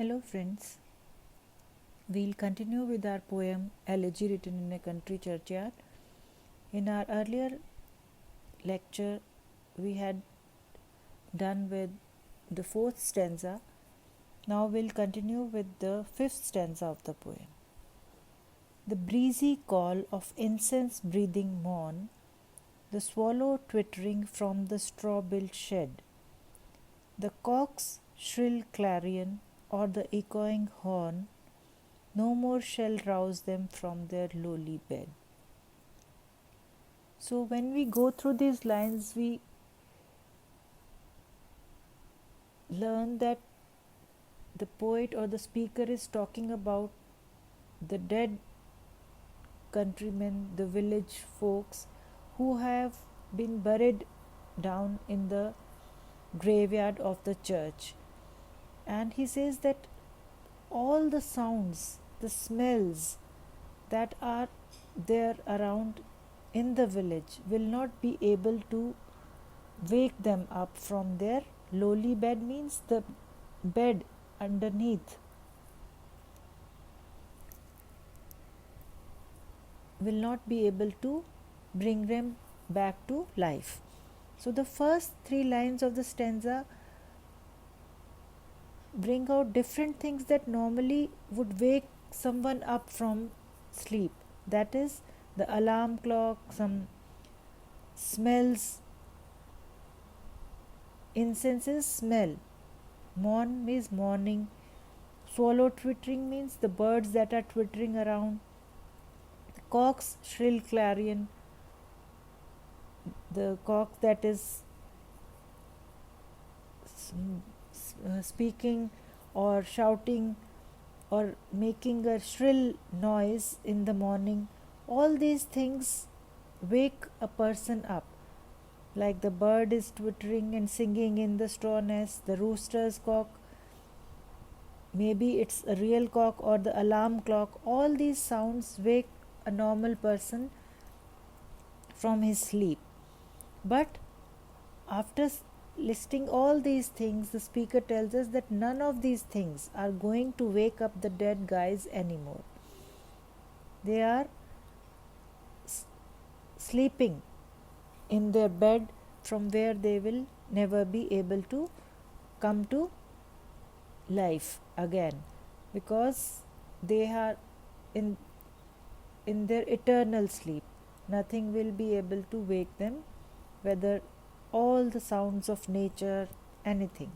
Hello friends, we'll continue with our poem Elegy written in a country churchyard. In our earlier lecture, we had done with the fourth stanza. Now we'll continue with the fifth stanza of the poem. The breezy call of incense breathing morn, the swallow twittering from the straw-built shed, the cock's shrill clarion or the echoing horn no more shall rouse them from their lowly bed. So, when we go through these lines, we learn that the poet or the speaker is talking about the dead countrymen, the village folks who have been buried down in the graveyard of the church. And he says that all the sounds, the smells that are there around in the village will not be able to wake them up from their lowly bed, means the bed underneath will not be able to bring them back to life. So the first three lines of the stanza bring out different things that normally would wake someone up from sleep. That is the alarm clock, some smells. Incenses smell. Morn means morning. Swallow twittering means the birds that are twittering around. The cock's shrill clarion, the cock that is speaking or shouting or making a shrill noise in the morning. All these things wake a person up. Like the bird is twittering and singing in the straw nest, the rooster's cock, maybe it's a real cock, or the alarm clock. All these sounds wake a normal person from his sleep. But after listing all these things, the speaker tells us that none of these things are going to wake up the dead guys anymore. They are sleeping in their bed from where they will never be able to come to life again, because they are in their eternal sleep. Nothing will be able to wake them, whether all the sounds of nature, anything.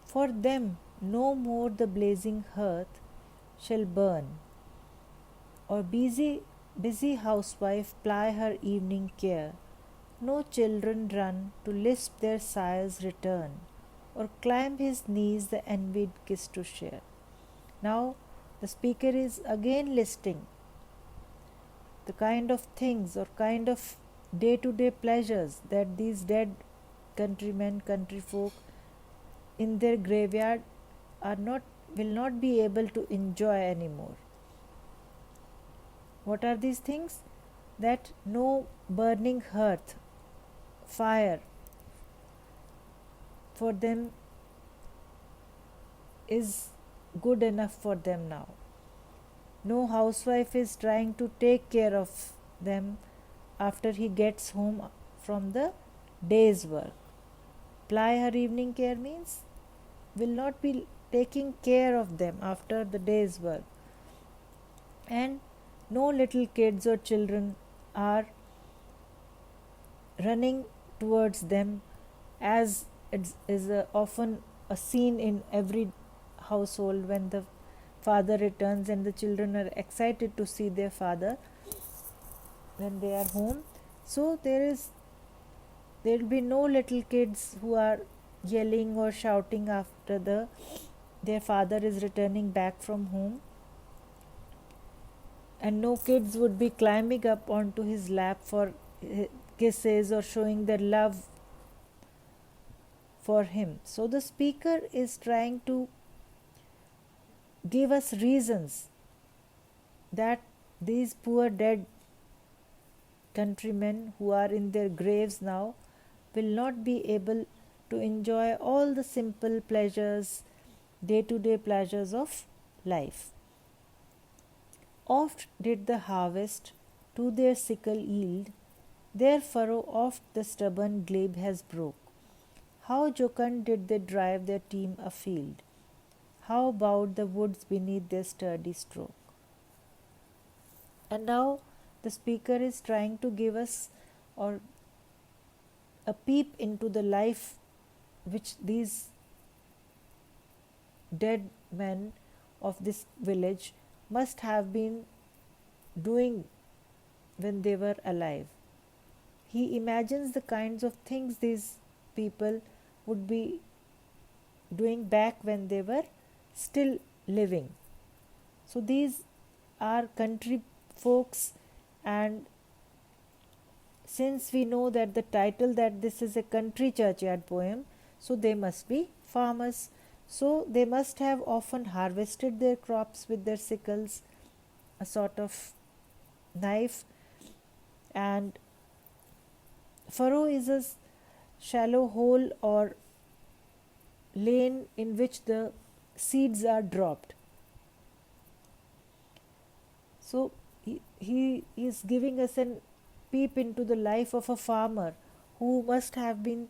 For them no more the blazing hearth shall burn, or busy housewife ply her evening care. No children run to lisp their sire's return, or climb his knees the envied kiss to share. Now the speaker is again listing the kind of things or kind of day-to-day pleasures that these dead countrymen, country folk in their graveyard will not be able to enjoy anymore. What are these things? That no burning hearth, fire, for them is good enough for them now. No housewife is trying to take care of them after he gets home from the day's work. Ply her evening care means will not be taking care of them after the day's work. And no little kids or children are running towards them, as it is often a scene in every household when the father returns and the children are excited to see their father when they are home. So there will be no little kids who are yelling or shouting after their father is returning back from home, and no kids would be climbing up onto his lap for kisses or showing their love for him. So the speaker is trying to give us reasons that these poor dead countrymen who are in their graves now will not be able to enjoy all the simple pleasures day-to-day pleasures of life. Oft did the harvest to their sickle yield, their furrow oft the stubborn glebe has broke. How jocund did they drive their team afield, how bowed the woods beneath their sturdy stroke. And now the speaker is trying to give us or a peep into the life which these dead men of this village must have been doing when they were alive. He imagines the kinds of things these people would be doing back when they were still living. So these are country folks, and since we know that the title that this is a country churchyard poem, so they must be farmers. So they must have often harvested their crops with their sickles, a sort of knife, and furrow is a shallow hole or lane in which the seeds are dropped. So he is giving us a peep into the life of a farmer who must have been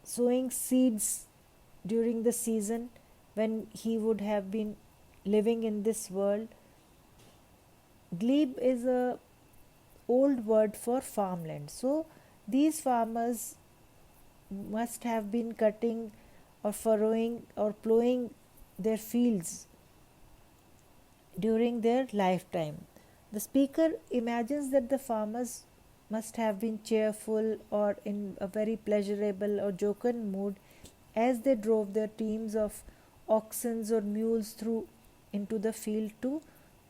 sowing seeds during the season when he would have been living in this world. Glebe is a old word for farmland. So these farmers must have been cutting or furrowing or plowing their fields during their lifetime. The speaker imagines that the farmers must have been cheerful or in a very pleasurable or jocund mood as they drove their teams of oxen or mules through into the field to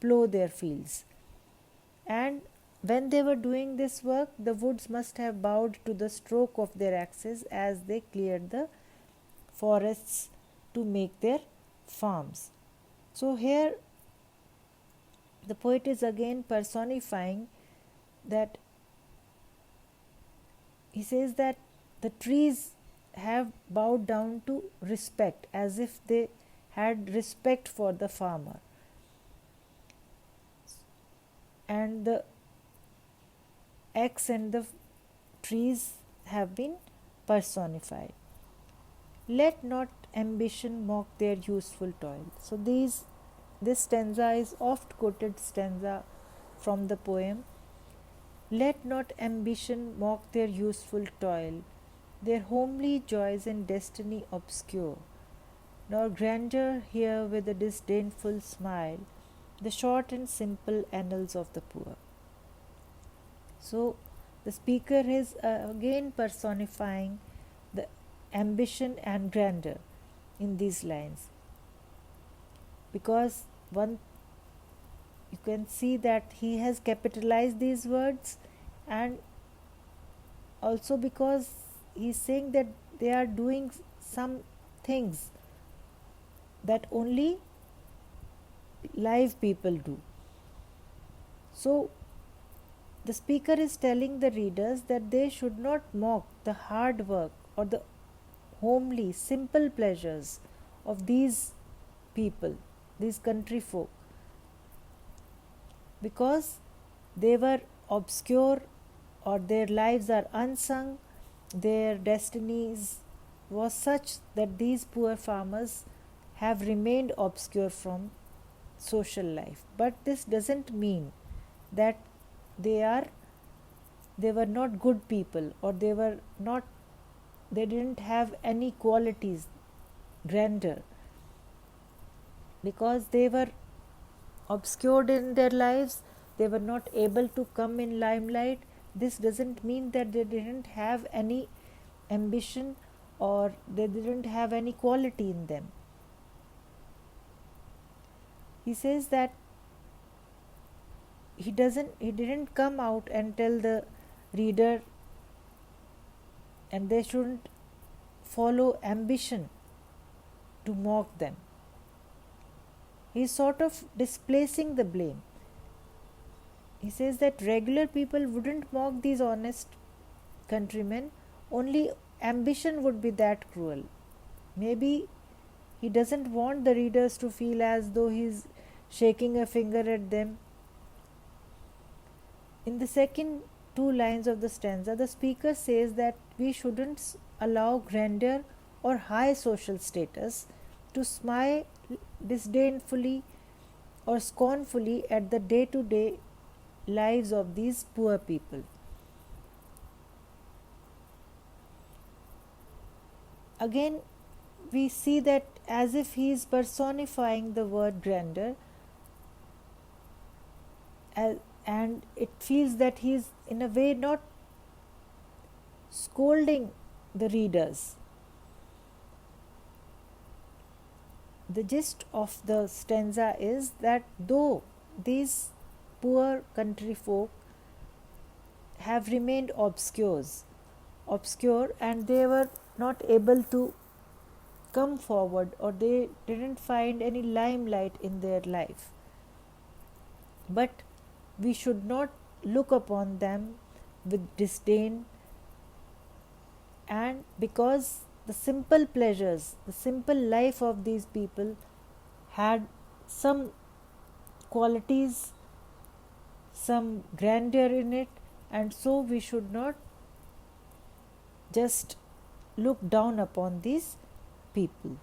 plow their fields. And when they were doing this work, the woods must have bowed to the stroke of their axes as they cleared the forests to make their farms. So here the poet is again personifying that. He says that the trees have bowed down to respect, as if they had respect for the farmer, and the axe and the trees have been personified. Let not ambition mock their useful toil. So this stanza is oft quoted stanza from the poem. Let not ambition mock their useful toil, their homely joys and destiny obscure, nor grandeur hear with a disdainful smile the short and simple annals of the poor. So the speaker is again personifying the ambition and grandeur in these lines, because you can see that he has capitalized these words, and also because he is saying that they are doing some things that only live people do. So the speaker is telling the readers that they should not mock the hard work or the homely, simple pleasures of these people, these country folk, because they were obscure or their lives are unsung, their destinies was such that these poor farmers have remained obscure from social life. But this doesn't mean that they were not good people, or they didn't have any qualities, grandeur, because they were obscured in their lives, they were not able to come in limelight. This doesn't mean that they didn't have any ambition or they didn't have any quality in them. He says that he didn't come out and tell the reader, and they shouldn't follow ambition to mock them. He is sort of displacing the blame. He says that regular people wouldn't mock these honest countrymen, only ambition would be that cruel. Maybe He doesn't want the readers to feel as though he's shaking a finger at them. In the second two lines of the stanza, the speaker says that we shouldn't allow grandeur or high social status to smile disdainfully or scornfully at the day to day lives of these poor people. Again, we see that as if he is personifying the word grandeur, and it feels that he is in a way not scolding the readers. The gist of the stanza is that though these poor country folk have remained obscure, and they were not able to come forward, or they didn't find any limelight in their life, but we should not look upon them with disdain, and because the simple pleasures, the simple life of these people had some qualities, some grandeur in it, and so we should not just look down upon these people.